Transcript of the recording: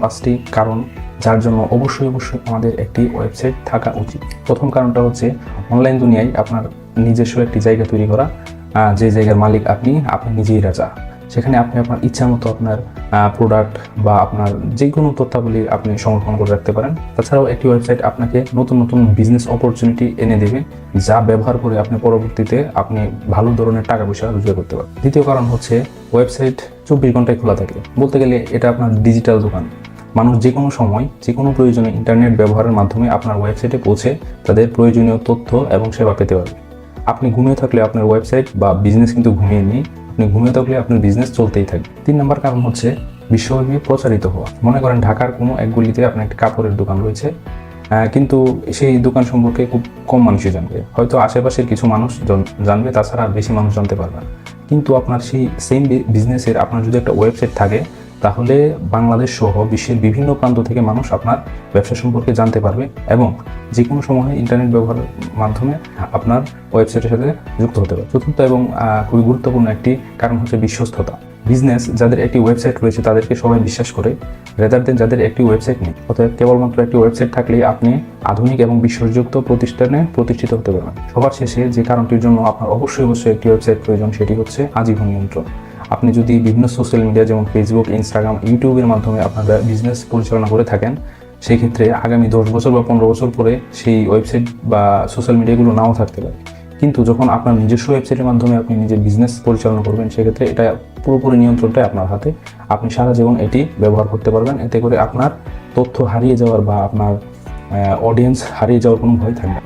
5টি কারণ যার জন্য অবশ্যই আমাদের একটি ওয়েবসাইট থাকা উচিত। প্রথম কারণটা হচ্ছে অনলাইন দুনিয়ায় আপনার নিজস্ব একটি জায়গা তৈরি করা, যে জায়গার মালিক আপনি নিজেই রাজা। সেখানে আপনি আপনার ইচ্ছা মতো আপনার প্রোডাক্ট বা আপনার যে কোনো তথ্যাবলী আপনি সংরক্ষণ করে রাখতে পারেন। তাছাড়াও একটি ওয়েবসাইট আপনাকে নতুন বিজনেস অপরচুনিটি এনে দেবে, যা ব্যবহার করে আপনি পরবর্তীতে ভালো ধরনের টাকা পয়সা রোজগার করতে পারেন। দ্বিতীয় কারণ হচ্ছে ওয়েবসাইট 24 ঘন্টায় খোলা থাকে। বলতে গেলে এটা আপনার ডিজিটাল দোকান। মানুষ যে কোনো সময় যে কোনো প্রয়োজনে ইন্টারনেট ব্যবহারের মাধ্যমে আপনার ওয়েবসাইটে পৌঁছে তাদের প্রয়োজনীয় তথ্য এবং সেবা পেতে পারবে। আপনি ঘুমিয়ে থাকলে আপনার ওয়েবসাইট বা বিজনেস কিন্তু ঘুমিয়ে নেই, আপনি ঘুমিয়ে থাকলে আপনার বিজনেস চলতেই থাকবে। 3 নম্বর কারণ হচ্ছে বিশ্বব্যাপী প্রচারিত হওয়া। মনে করেন ঢাকার কোনো এক গলিতে আপনার একটি কাপড়ের দোকান রয়েছে, কিন্তু সেই দোকান সম্পর্কে খুব কম মানুষই জানবে। হয়তো আশেপাশের কিছু মানুষ জানবে, তাছাড়া আর বেশি মানুষ জানতে পারবে না। কিন্তু আপনার সেই সেম বিজনেসের আপনার যদি একটা ওয়েবসাইট থাকে, তাহলে বাংলাদেশ সহ বিশ্বের বিভিন্ন প্রান্ত থেকে মানুষ আপনার ব্যবসা সম্পর্কে জানতে পারবে এবং যে কোনো সময় ইন্টারনেট ব্যবহারের মাধ্যমে আপনার ওয়েবসাইটের সাথে যুক্ত হতে পারে। চতুর্থ এবং খুবই গুরুত্বপূর্ণ একটি কারণ হচ্ছে বিশ্বস্ততা। বিজনেস যাদের একটি ওয়েবসাইট রয়েছে তাদেরকে সবাই বিশ্বাস করে, রেদার দেন যাদের একটি ওয়েবসাইট নেই। অতএব কেবলমাত্র একটি ওয়েবসাইট থাকলেই আপনি আধুনিক এবং বিশ্বাসযোগ্য প্রতিষ্ঠানে প্রতিষ্ঠিত হতে পারবেন। সবার শেষে যে কারণটির জন্য আপনার অবশ্যই একটি ওয়েবসাইট প্রয়োজন, সেটি হচ্ছে আজীবন নিয়ন্ত্রণ। আপনি যদি বিভিন্ন সোশ্যাল মিডিয়া যেমন ফেসবুক, ইনস্টাগ্রাম, ইউটিউবের মাধ্যমে আপনার বিজনেস পরিচালনা করে থাকেন, সেই ক্ষেত্রে আগামী 10 বছর বা 15 বছর পরে সেই ওয়েবসাইট বা সোশ্যাল মিডিয়াগুলো নাও থাকতে পারে। কিন্তু যখন আপনার নিজস্ব ওয়েবসাইটের মাধ্যমে আপনি নিজের বিজনেস পরিচালনা করবেন, সেক্ষেত্রে এটা পুরোপুরি নিয়ন্ত্রণটাই আপনার হাতে। আপনি সারা জীবন এটি ব্যবহার করতে পারবেন। এতে করে আপনার তথ্য হারিয়ে যাওয়ার বা আপনার অডিয়েন্স হারিয়ে যাওয়ার কোনো ভয় থাকবে না।